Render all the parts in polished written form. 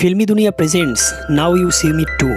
फिल्मी दुनिया presents now you see मी 2।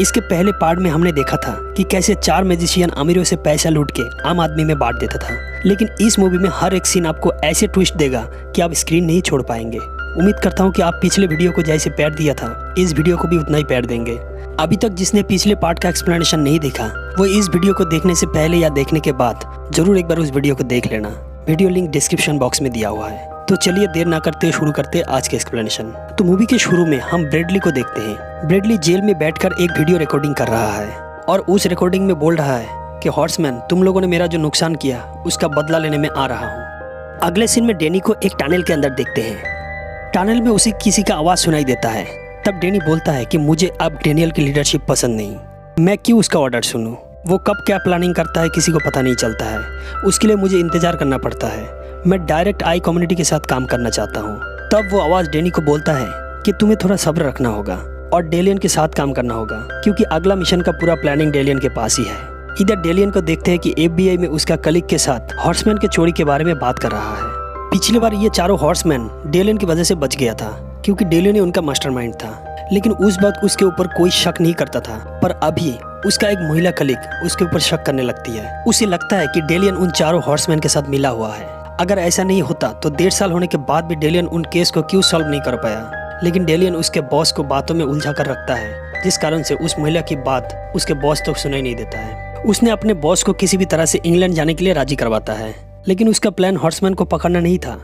इसके पहले पार्ट में हमने देखा था कि कैसे 4 मैजिशियन अमीरों से पैसा लूट के आम आदमी में बांट देता था, लेकिन इस मूवी में हर एक सीन आपको ऐसे ट्विस्ट देगा कि आप स्क्रीन नहीं छोड़ पाएंगे। उम्मीद करता हूँ कि आप पिछले वीडियो को जैसे प्यार दिया था इस वीडियो को भी उतना ही प्यार देंगे। अभी तक जिसने पिछले पार्ट का एक्सप्लेनेशन नहीं देखा वो इस वीडियो को देखने से पहले या देखने के बाद जरूर एक बार उस वीडियो को देख लेना। वीडियो लिंक डिस्क्रिप्शन बॉक्स में दिया हुआ है। तो चलिए देर ना करते शुरू करते आज के एक्सप्लेनेशन। तो मूवी के शुरू में हम ब्रेडली को देखते हैं। ब्रेडली जेल में बैठकर एक वीडियो रिकॉर्डिंग कर रहा है और उस रिकॉर्डिंग में बोल रहा है कि हॉर्समैन, तुम लोगों ने मेरा जो नुकसान किया उसका बदला लेने में आ रहा हूँ। अगले सीन में डेनी को एक टनल के अंदर देखते हैं। टनल में उसे किसी का आवाज़ सुनाई देता है। तब डेनी बोलता है कि मुझे अब डेनियल की लीडरशिप पसंद नहीं, मैं क्यों उसका ऑर्डर सुनूं? वो कब क्या प्लानिंग करता है किसी को पता नहीं चलता है, उसके लिए मुझे इंतजार करना पड़ता है। मैं डायरेक्ट आई कम्युनिटी के साथ काम करना चाहता हूँ। तब वो आवाज़ डेनी को बोलता है कि तुम्हें थोड़ा सब्र रखना होगा और डेलियन के साथ काम करना होगा, क्योंकि अगला मिशन का पूरा प्लानिंग डेलियन के पास ही है। इधर डेलियन को देखते हैं कि FBI में उसका कलीग के साथ हॉर्समैन के चोरी के बारे में बात कर रहा है। पिछली बार ये चारों हॉर्समैन डेलियन की वजह से बच गया था, क्योंकि डेलियन ही उनका मास्टरमाइंड था, लेकिन उस वक्त उसके ऊपर कोई शक नहीं करता था। पर अभी उसका एक महिला कलीग उसके ऊपर शक करने लगती है। उसे लगता है कि डेलियन उन चारों हॉर्समैन के साथ मिला हुआ है। अगर ऐसा नहीं होता तो 1.5 साल होने के बाद भी डेलियन उन केस को क्यों सॉल्व नहीं कर पाया। लेकिन डेलियन उसके बॉस को बातों में उलझा कर रखता है, जिस कारण से उस महिला की बात उसके बॉस तक सुनाई नहीं देता है। उसने अपने बॉस को किसी भी तरह से इंग्लैंड जाने के लिए राजी करवाता है, लेकिन उसका प्लान हॉर्समैन को पकड़ना नहीं था।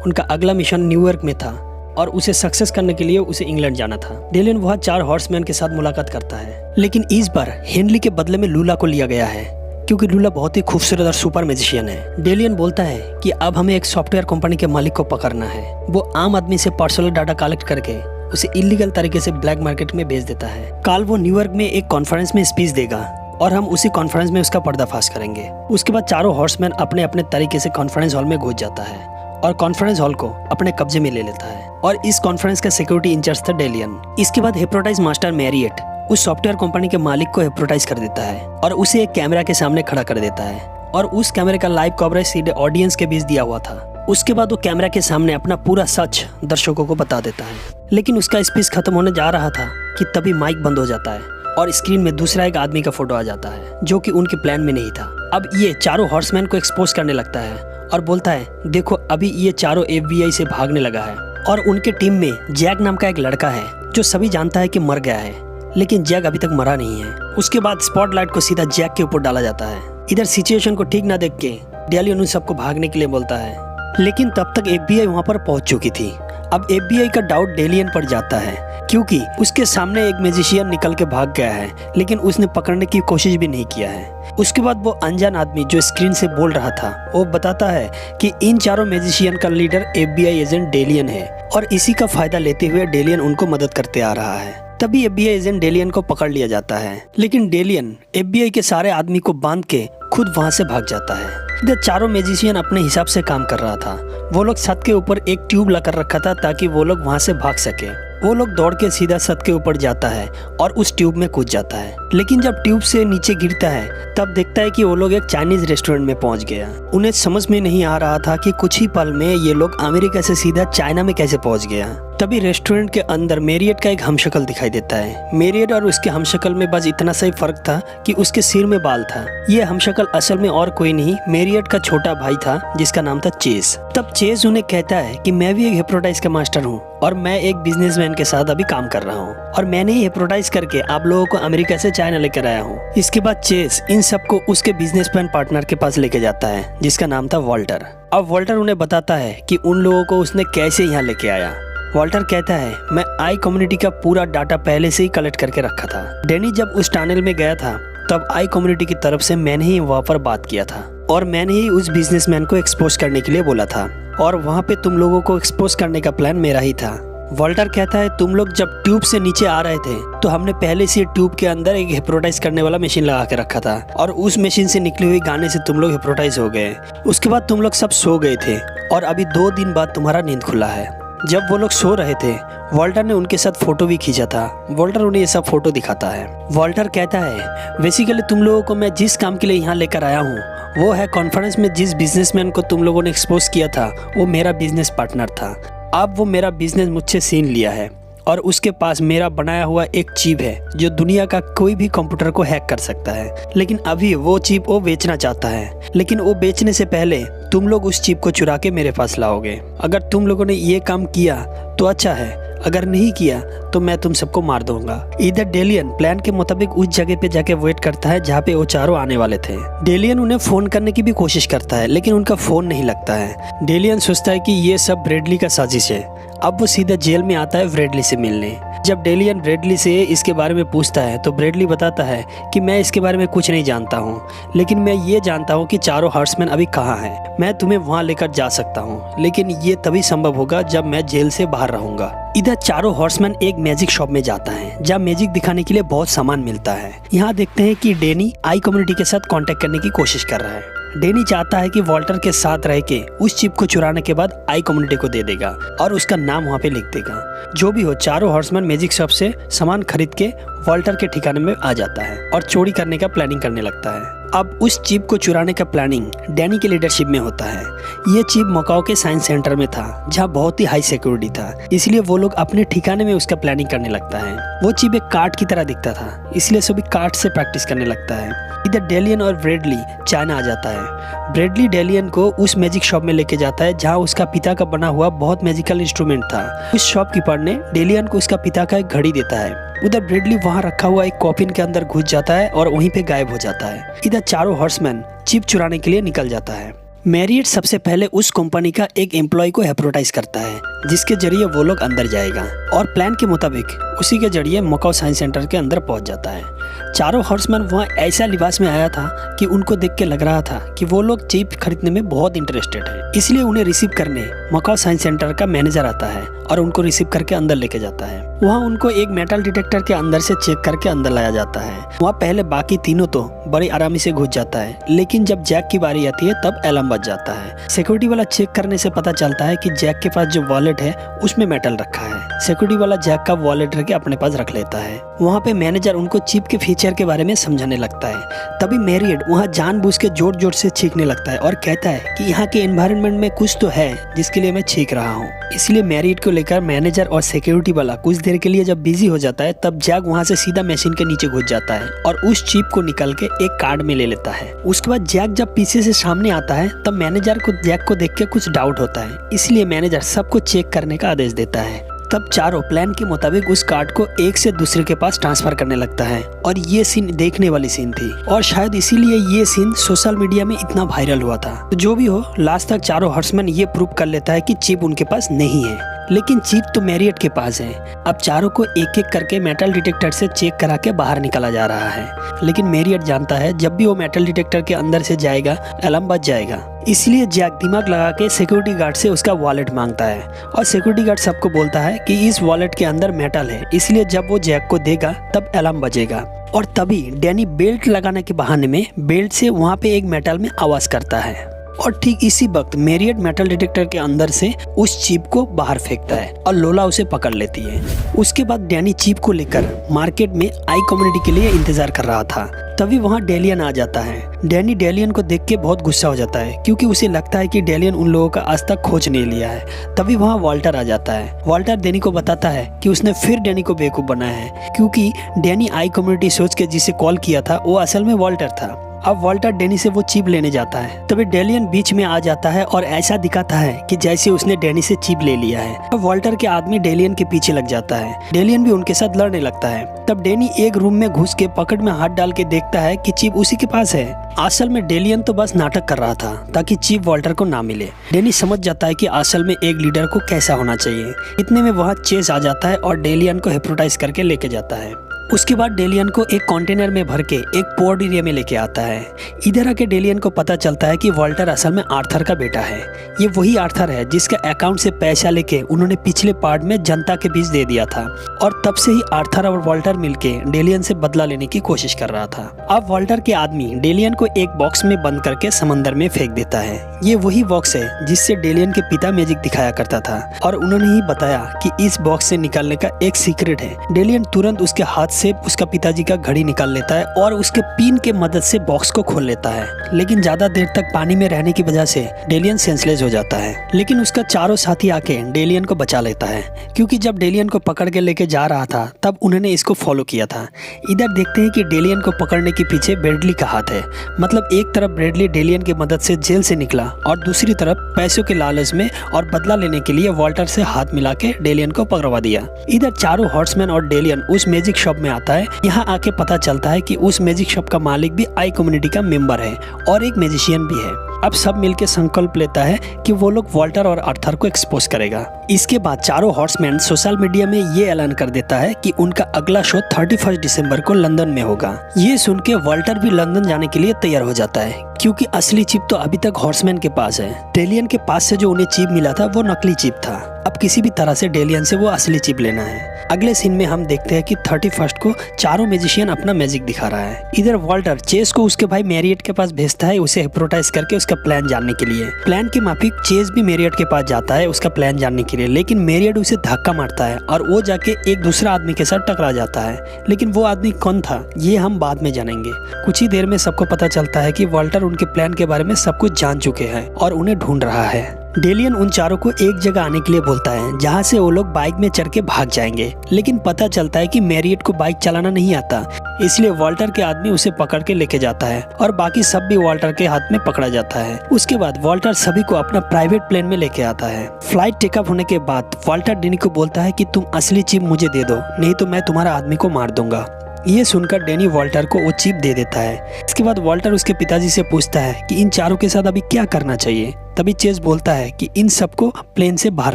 उनका अगला मिशन न्यूयॉर्क में था और उसे सक्सेस करने के लिए उसे इंग्लैंड जाना था। डेलियन वहाँ 4 हॉर्समैन के साथ मुलाकात करता है, लेकिन इस बार हेनली के बदले में लूला को लिया गया है, क्योंकि लूला बहुत ही खूबसूरत और सुपर मैजिशियन है। डेलियन बोलता है कि अब हमें एक सॉफ्टवेयर कंपनी के मालिक को पकड़ना है। वो आम आदमी से पर्सनल डाटा कलेक्ट करके उसे इलीगल तरीके से ब्लैक मार्केट में बेच देता है। कल वो न्यूयॉर्क में एक कॉन्फ्रेंस में स्पीच देगा और हम उसी कॉन्फ्रेंस में उसका पर्दाफाश करेंगे। उसके बाद चारों हॉर्समैन अपने अपने तरीके से कॉन्फ्रेंस हॉल में घुस जाता है और कॉन्फ्रेंस हॉल को अपने कब्जे में ले लेता है, और इस कॉन्फ्रेंस का सिक्योरिटी इंचार्ज था डेलियन। इसके बाद हिप्नोटाइज मास्टर मैरियट उस सॉफ्टवेयर कंपनी के मालिक को हिप्नोटाइज कर देता है और उसे एक कैमरा के सामने खड़ा कर देता है, और उस कैमरे का लाइव कवरेज सीधे ऑडियंस के बीच दिया हुआ था। उसके बाद वो कैमरा के सामने अपना पूरा सच दर्शकों को बता देता है। लेकिन उसका स्पीच खत्म होने जा रहा था कि तभी माइक बंद हो जाता है और स्क्रीन में दूसरा एक आदमी का फोटो आ जाता है, जो कि उनके प्लान में नहीं था। अब ये चारों हॉर्समैन को एक्सपोज करने लगता है और बोलता है, देखो अभी ये चारों FBI से भागने लगा है, और उनके टीम में जैक नाम का एक लड़का है जो सभी जानता है कि मर गया है, लेकिन जैक अभी तक मरा नहीं है। उसके बाद स्पॉटलाइट को सीधा जैक के ऊपर डाला जाता है। इधर सिचुएशन को ठीक ना देख के डेलियन उन सबको भागने के लिए बोलता है, लेकिन तब तक FBI वहां पर पहुंच चुकी थी। अब FBI का डाउट डेलियन पर जाता है, क्योंकि उसके सामने एक मैजिशियन निकल के भाग गया है, लेकिन उसने पकड़ने की कोशिश भी नहीं किया है। उसके बाद वो अनजान आदमी जो स्क्रीन से बोल रहा था वो बताता है कि इन चारों मैजिशियन का लीडर FBI एजेंट डेलियन है, और इसी का फायदा लेते हुए डेलियन उनको मदद करते आ रहा है। तभी FBI एजेंट डेलियन को पकड़ लिया जाता है, लेकिन डेलियन FBI के सारे आदमी को बांध के खुद वहां से भाग जाता है। इधर चारों मैजिशियन अपने हिसाब से काम कर रहा था। वो लोग छत के ऊपर एक ट्यूब लगा रखा था ताकि वो लोग वहां से भाग सके। वो लोग दौड़ के सीधा छत के ऊपर जाता है और उस ट्यूब में कूद जाता है, लेकिन जब ट्यूब से नीचे गिरता है तब देखता है कि वो लोग एक चाइनीज रेस्टोरेंट में पहुंच गया। उन्हें समझ में नहीं आ रहा था कि कुछ ही पल में ये लोग अमेरिका से सीधा चाइना में कैसे पहुंच गया। तभी रेस्टोरेंट के अंदर मैरियट का एक हमशक्ल दिखाई देता है। मैरियट और उसके हमशक्ल में बस इतना सा ही फर्क था कि उसके सिर में बाल था। ये हमशक्ल असल में और कोई नहीं मैरियट का छोटा भाई था, जिसका नाम था चेस। तब चेस उन्हें कहता है कि मैं भी एक हिप्नोटाइज का मास्टर हूँ और मैं एक बिजनेसमैन के साथ अभी काम कर रहा हूँ, और मैंने ही हिप्नोटाइज करके आप लोगों को अमेरिका से चाइना लेकर आया हूँ। इसके बाद चेस इन सबको उसके बिजनेसमैन पार्टनर के पास लेके जाता है, जिसका नाम था वॉल्टर। अब वॉल्टर उन्हें बताता है कि उन लोगों को उसने कैसे यहाँ लेके आया। वॉल्टर कहता है, मैं आई कम्युनिटी का पूरा डाटा पहले से ही कलेक्ट करके रखा था। डेनी जब उस टनल में गया था तब आई कम्युनिटी की तरफ से मैंने ही वहाँ पर बात किया था, और मैंने ही उस बिजनेसमैन को एक्सपोज करने के लिए बोला था, और वहाँ पे तुम लोगों को एक्सपोज करने का प्लान मेरा ही था। वॉल्टर कहता है, तुम लोग जब ट्यूब से नीचे आ रहे थे तो हमने पहले से ट्यूब के अंदर एक हिप्नोटाइज करने वाला मशीन लगा के रखा था, और उस मशीन से निकली हुई गाने से तुम लोग हिप्नोटाइज हो गए। उसके बाद तुम लोग सब सो गए थे और अभी 2 दिन बाद तुम्हारा नींद खुला है। जब वो लोग सो रहे थे वॉल्टर ने उनके साथ फोटो भी खींचा था। वॉल्टर उन्हें ये सब फोटो दिखाता है। वॉल्टर कहता है, बेसिकली तुम लोगों को मैं जिस काम के लिए यहाँ लेकर आया हूँ वो है कॉन्फ्रेंस में जिस बिजनेसमैन को तुम लोगों ने एक्सपोज किया था वो मेरा बिजनेस पार्टनर था। अब वो मेरा बिजनेस मुझसे छीन लिया है और उसके पास मेरा बनाया हुआ एक चिप है जो दुनिया का कोई भी कंप्यूटर को हैक कर सकता है। लेकिन अभी वो चिप वो बेचना चाहता है, लेकिन वो बेचने से पहले तुम लोग उस चिप को चुरा के मेरे पास लाओगे। अगर तुम लोगों ने ये काम किया तो अच्छा है, अगर नहीं किया तो मैं तुम सबको मार दूंगा। इधर डेलियन प्लान के मुताबिक उस जगह पे जाके वेट करता है जहाँ पे वो चारों आने वाले थे। डेलियन उन्हें फोन करने की भी कोशिश करता है, लेकिन उनका फोन नहीं लगता है। डेलियन सोचता है कि ये सब ब्रेडली का साजिश है। अब वो सीधा जेल में आता है ब्रेडली से मिलने। जब डेलियन ब्रेडली से इसके बारे में पूछता है तो ब्रेडली बताता है कि मैं इसके बारे में कुछ नहीं जानता हूँ, लेकिन मैं ये जानता हूँ कि चारों हॉर्समैन अभी कहाँ हैं। मैं तुम्हें वहाँ लेकर जा सकता हूँ, लेकिन ये तभी संभव होगा जब मैं जेल से बाहर रहूंगा। इधर चारों हॉर्समैन एक मैजिक शॉप में जाता है जहाँ मैजिक दिखाने के लिए बहुत सामान मिलता है। यहाँ देखते हैं कि डैनी आई कम्युनिटी के साथ कांटेक्ट करने की कोशिश कर रहा है। डैनी चाहता है कि वॉल्टर के साथ रह के उस चिप को चुराने के बाद आई कम्युनिटी को दे देगा और उसका नाम वहाँ पे लिख देगा। जो भी हो, चारों हॉर्समैन मैजिक शॉप से सामान खरीद के वॉल्टर के ठिकाने में आ जाता है और चोरी करने का प्लानिंग करने लगता है। अब उस चिप को चुराने का प्लानिंग डैनी के लीडरशिप में होता है। ये चिप मकाओ के साइंस सेंटर में था जहाँ बहुत ही हाई सिक्योरिटी था, इसलिए वो लोग अपने ठिकाने में उसका प्लानिंग करने लगता है। वो चिप एक कार्ड की तरह दिखता था, इसलिए सभी कार्ड से प्रैक्टिस करने लगता है। इधर डेलियन और ब्रेडली चाइना आ जाता है। ब्रेडली डेलियन को उस मैजिक शॉप में लेके जाता है जहाँ उसका पिता का बना हुआ बहुत मैजिकल इंस्ट्रूमेंट था। उस शॉपकीपर ने डेलियन को उसका पिता का एक घड़ी देता है। उधर ब्रेडली वहाँ रखा हुआ एक कॉफिन के अंदर घुस जाता है और वहीं पे गायब हो जाता है। इधर चारों हॉर्समैन चिप चुराने के लिए निकल जाता है। मैरियट सबसे पहले उस कंपनी का एक एम्प्लॉय को हिप्नोटाइज करता है, जिसके जरिए वो लोग अंदर जाएगा और प्लान के मुताबिक उसी के जरिए मकाओ साइंस सेंटर के अंदर पहुंच जाता है। चारों हॉर्समैन वहाँ ऐसा लिबास में आया था कि उनको देख के लग रहा था कि वो लोग चिप खरीदने में बहुत इंटरेस्टेड है, इसलिए उन्हें रिसीव करने मकाओ साइंस सेंटर का मैनेजर आता है और उनको रिसीव करके अंदर लेके जाता है। वहाँ उनको एक मेटल डिटेक्टर के अंदर से चेक करके अंदर लाया जाता है। वहाँ पहले बाकी तीनों तो बड़ी आरामी से घुस जाता है, लेकिन जब जैक की बारी आती है तब अलार्म बज जाता है। सिक्योरिटी वाला चेक करने से पता चलता है कि जैक के पास जो वॉलेट है उसमें मेटल रखा है। सिक्योरिटी वाला जैक का वॉलेट रख के अपने पास रख लेता है। वहाँ पे मैनेजर उनको चिप के फीचर के बारे में समझाने लगता है। तभी मैरियट वहाँ जानबूझ के जोर जोर से छींकने लगता है और कहता है कि यहाँ के एनवायरनमेंट में कुछ तो है जिसके लिए मैं छींक रहा हूँ। इसलिए मैरियट को लेकर मैनेजर और सिक्योरिटी वाला कुछ देर के लिए जब बिजी हो जाता है तब जैक वहाँ से सीधा मशीन के नीचे घुस जाता है और उस चिप को निकाल के एक कार्ड में ले लेता है। उसके बाद जैक जब पीछे से सामने आता है तब मैनेजर को जैक को देख के कुछ डाउट होता है, इसलिए मैनेजर सबको चेक करने का आदेश देता है। तब चारों प्लान के मुताबिक उस कार्ड को एक से दूसरे के पास ट्रांसफर करने लगता है और ये सीन देखने वाली सीन थी और शायद इसीलिए ये सीन सोशल मीडिया में इतना वायरल हुआ था। तो जो भी हो, लास्ट तक चारों हॉर्समैन ये प्रूव कर लेता है कि चिप उनके पास नहीं है, लेकिन चिप तो मैरियट के पास है। अब चारों को एक एक करके मेटल डिटेक्टर से चेक करा के बाहर निकाला जा रहा है, लेकिन मैरियट जानता है जब भी वो मेटल डिटेक्टर के अंदर से जाएगा अलार्म बज जाएगा। इसलिए जैक दिमाग लगा के सिक्योरिटी गार्ड से उसका वॉलेट मांगता है और सिक्योरिटी गार्ड सबको बोलता है कि इस वॉलेट के अंदर मेटल है, इसलिए जब वो जैक को देगा तब अलार्म बजेगा। और तभी डैनी बेल्ट लगाने के बहाने में बेल्ट से वहाँ पे एक मेटल में आवाज करता है और ठीक इसी वक्त मैरियट मेटल डिटेक्टर के अंदर से उस चिप को बाहर फेंकता है और लोला उसे पकड़ लेती है। उसके बाद डैनी चिप को लेकर मार्केट में आई कम्युनिटी के लिए इंतजार कर रहा था। तभी वहाँ डेलियन आ जाता है। डैनी डेलियन को देख के बहुत गुस्सा हो जाता है क्योंकि उसे लगता है कि डेलियन उन लोगों का आज तक खोज नहीं लिया है। तभी वहाँ वॉल्टर आ जाता है। वॉल्टर डैनी को बताता है कि उसने फिर डैनी को बेवकूफ बनाया है क्योंकि डैनी आई कम्युनिटी सोच के जिसे कॉल किया था वो असल में वॉल्टर था। अब वॉल्टर डैनी से वो चिप लेने जाता है। तभी डेलियन बीच में आ जाता है और ऐसा दिखाता है कि जैसे उसने डैनी से चिप ले लिया है। अब वॉल्टर के आदमी डेलियन के पीछे लग जाता है। डेलियन भी उनके साथ लड़ने लगता है। तब डैनी एक रूम में घुस के पॉकेट में हाथ डाल के देखता है कि चिप उसी के पास है। असल में डेलियन तो बस नाटक कर रहा था ताकि चिप वॉल्टर को ना मिले। डैनी समझ जाता है कि असल में एक लीडर को कैसा होना चाहिए। इतने में वहाँ चेस आ जाता है और डेलियन को हिप्नोटाइज करके लेके जाता है। उसके बाद डेलियन को एक कंटेनर में भर के एक पोर्ट एरिया में लेके आता है। इधर आके डेलियन को पता चलता है कि वॉल्टर असल में आर्थर का बेटा है। ये वही आर्थर है जिसके अकाउंट से पैसा लेके उन्होंने पिछले पार्ट में जनता के बीच दे दिया था और तब से ही आर्थर और वॉल्टर मिलके डेलियन से बदला लेने की कोशिश कर रहा था। अब वॉल्टर के आदमी डेलियन को एक बॉक्स में बंद करके समंदर में फेंक देता है। ये वही बॉक्स है जिससे डेलियन के पिता मैजिक दिखाया करता था और उन्होंने ही बताया कि इस बॉक्स से निकालने का एक सीक्रेट है। डेलियन तुरंत उसके हाथ से उसका पिताजी का घड़ी निकाल लेता है और उसके पिन के मदद से बॉक्स को खोल लेता है। लेकिन ज्यादा देर तक पानी में रहने की वजह से डेलियन सेंसलेस हो जाता है। लेकिन उसका चारों साथी आके डेलियन को बचा लेता है, क्योंकि जब डेलियन को पकड़ के लेके जा रहा था तब उन्होंने इसको फॉलो किया था। इधर देखते हैं कि डेलियन को पकड़ने के पीछे ब्रैडली का हाथ है। मतलब एक तरफ ब्रैडली डेलियन की मदद से जेल से निकला और दूसरी तरफ पैसों के लालच में और बदला लेने के लिए वॉल्टर से हाथ मिला के डेलियन को पकड़वा दिया। इधर चारों हॉर्समैन और डेलियन उस मैजिक शॉप में आता है। यहाँ आके पता चलता है कि उस मैजिक शॉप का मालिक भी आई कम्युनिटी का मेंबर है और एक मैजिशियन भी है। अब सब मिलके संकल्प लेता है कि वो लोग वॉल्टर और आर्थर को एक्सपोज करेगा। इसके बाद चारों हॉर्समैन सोशल मीडिया में ये ऐलान कर देता है कि उनका अगला शो 31 दिसंबर को लंदन में होगा। ये सुन के वॉल्टर भी लंदन जाने के लिए तैयार हो जाता है, क्योंकि असली चिप तो अभी तक हॉर्समैन के पास है। डेलियन के पास से जो उन्हें चिप मिला था वो नकली चिप था। अब किसी भी तरह से डेलियन से वो असली चिप लेना है। अगले सीन में हम देखते हैं कि 31 को चारों मैजिशियन अपना मैजिक दिखा रहा है। इधर वॉल्टर चेस को उसके भाई मैरियट के पास भेजता है उसे हिप्नोटाइज करके उसका प्लान जानने के लिए। प्लान के माफिक चेस भी मैरियट के पास जाता है उसका प्लान जानने के लिए, लेकिन मैरियट उसे धक्का मारता है और वो जाके एक दूसरा आदमी के साथ टकरा जाता है। लेकिन वो आदमी कौन था ये हम बाद में जानेंगे। कुछ ही देर में सबको पता चलता है कि वॉल्टर उनके प्लान के बारे में सब कुछ जान चुके हैं और उन्हें ढूंढ रहा है। डेलियन उन चारों को एक जगह आने के लिए बोलता है जहाँ से वो लोग बाइक में चढ़ के भाग जाएंगे, लेकिन पता चलता है कि मैरियट को बाइक चलाना नहीं आता, इसलिए वॉल्टर के आदमी उसे पकड़ के लेके जाता है और बाकी सब भी वॉल्टर के हाथ में पकड़ा जाता है। उसके बाद वॉल्टर सभी को अपना प्राइवेट प्लेन में लेके आता है। फ्लाइट टेकअप होने के बाद वॉल्टर डेनी को बोलता है कि तुम असली चिप मुझे दे दो, नहीं तो मैं तुम्हारा आदमी को मार दूंगा। ये सुनकर डेनी वॉल्टर को वो चिप दे देता है। इसके बाद वॉल्टर उसके पिताजी से पूछता है कि इन चारों के साथ अभी क्या करना चाहिए। तभी चेस बोलता है कि इन सबको प्लेन से बाहर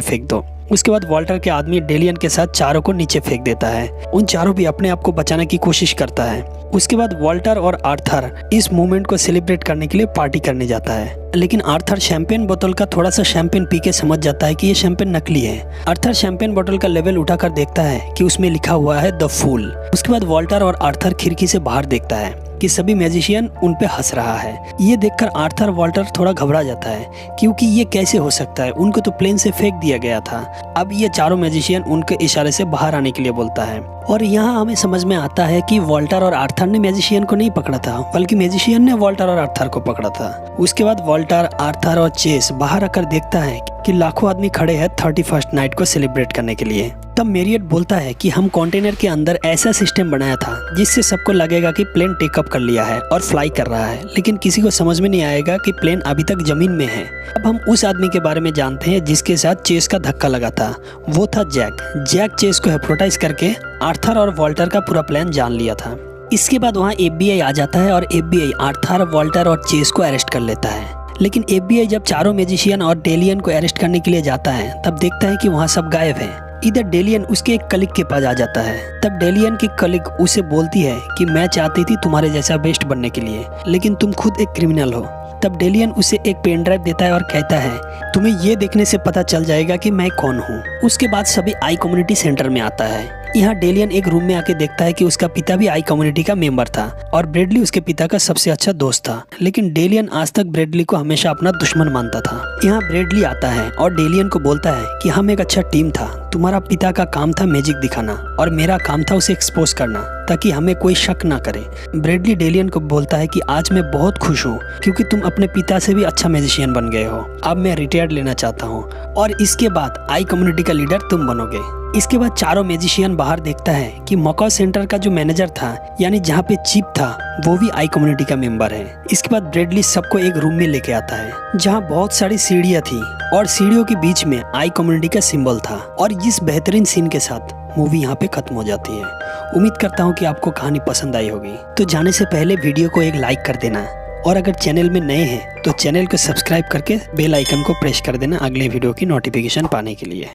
फेंक दो। उसके बाद वॉल्टर के आदमी डेलियन के साथ चारों को नीचे फेंक देता है। उन चारों भी अपने आप को बचाने की कोशिश करता है। उसके बाद वॉल्टर और आर्थर इस मूवमेंट को सेलिब्रेट करने के लिए पार्टी करने जाता है, लेकिन आर्थर शैंपेन बोतल का थोड़ा सा शैंपेन पी के समझ जाता है कि ये शैंपेन नकली है। आर्थर शैंपेन बोतल का लेवल उठाकर देखता है कि उसमें लिखा हुआ है द फूल। उसके बाद वॉल्टर और आर्थर खिड़की से बाहर देखता है कि सभी मैजिशियन उन पे हंस रहा है। ये देखकर आर्थर वॉल्टर थोड़ा घबरा जाता है, क्योंकि ये कैसे हो सकता है, उनको तो प्लेन से फेंक दिया गया था। अब ये चारों मैजिशियन उनके इशारे से बाहर आने के लिए बोलता है और यहाँ हमें समझ में आता है कि वॉल्टर और आर्थर ने मैजिशियन को नहीं पकड़ा था, बल्कि मैजिशियन ने वॉल्टर और आर्थर को पकड़ा था। उसके बाद वॉल्टर, आर्थर और चेस बाहर आकर देखता है कि लाखों आदमी खड़े हैं 31 नाइट को सेलिब्रेट करने के लिए। तब मैरियट बोलता है कि हम कंटेनर के अंदर ऐसा सिस्टम बनाया था जिससे सबको लगेगा कि प्लेन टेकअप कर लिया है और फ्लाई कर रहा है, लेकिन किसी को समझ में नहीं आएगा कि प्लेन अभी तक जमीन में है। अब हम उस आदमी के बारे में जानते हैं जिसके साथ चेस का धक्का लगा था। वो था जैक चेस को हिप्नोटाइज करके आर्थर और वॉल्टर का पूरा प्लान जान लिया था। इसके बाद वहाँ FBI आ जाता है और FBI आर्थर, वॉल्टर और चेस को अरेस्ट कर लेता है। लेकिन FBI जब चारों मैजिशियन और डेलियन को अरेस्ट करने के लिए जाता है तब देखता है कि वहाँ सब गायब है। इधर डेलियन उसके एक कलीग के पास आ जाता है। तब डेलियन की कलीग उसे बोलती है कि मैं चाहती थी तुम्हारे जैसा बेस्ट बनने के लिए, लेकिन तुम खुद एक क्रिमिनल हो। तब डेलियन उसे एक पेन ड्राइव देता है और कहता है तुम्हें ये देखने से पता चल जाएगा कि मैं कौन हूँ। उसके बाद सभी आई कम्युनिटी सेंटर में आता है। यहाँ डेलियन एक रूम में आके देखता है कि उसका पिता भी आई कम्युनिटी का मेंबर था और ब्रैडली उसके पिता का सबसे अच्छा दोस्त था, लेकिन डेलियन आज तक ब्रैडली को हमेशा अपना दुश्मन मानता था। यहाँ ब्रैडली आता है और डेलियन को बोलता है कि हम एक अच्छा टीम था, तुम्हारा पिता का काम था मैजिक दिखाना और मेरा काम था उसे एक्सपोज करना ताकि हमें कोई शक ना करे। ब्रैडली डेलियन को बोलता है कि आज मैं बहुत खुश हूँ क्योंकि तुम अपने पिता से भी अच्छा मैजिशियन बन गए हो। अब मैं रिटायर्ड लेना चाहता हूँ और इसके बाद आई कम्युनिटी का लीडर तुम बनोगे। इसके बाद चारों मैजिशियन बाहर देखता है कि मॉका सेंटर का जो मैनेजर था, यानी जहाँ पे चिप था, वो भी आई कम्युनिटी का मेंबर है। इसके बाद ब्रैडली सबको एक रूम में लेके आता है जहाँ बहुत सारी सीढ़ियाँ थी और सीढ़ियों के बीच में आई कम्युनिटी का सिंबल था। और इस बेहतरीन सीन के साथ मूवी यहाँ पे खत्म हो जाती है। उम्मीद करता हूँ कि आपको कहानी पसंद आई होगी। तो जाने से पहले वीडियो को एक लाइक कर देना और अगर चैनल में नए हैं तो चैनल को सब्सक्राइब करके बेल आइकन को प्रेस कर देना अगले वीडियो की नोटिफिकेशन पाने के लिए।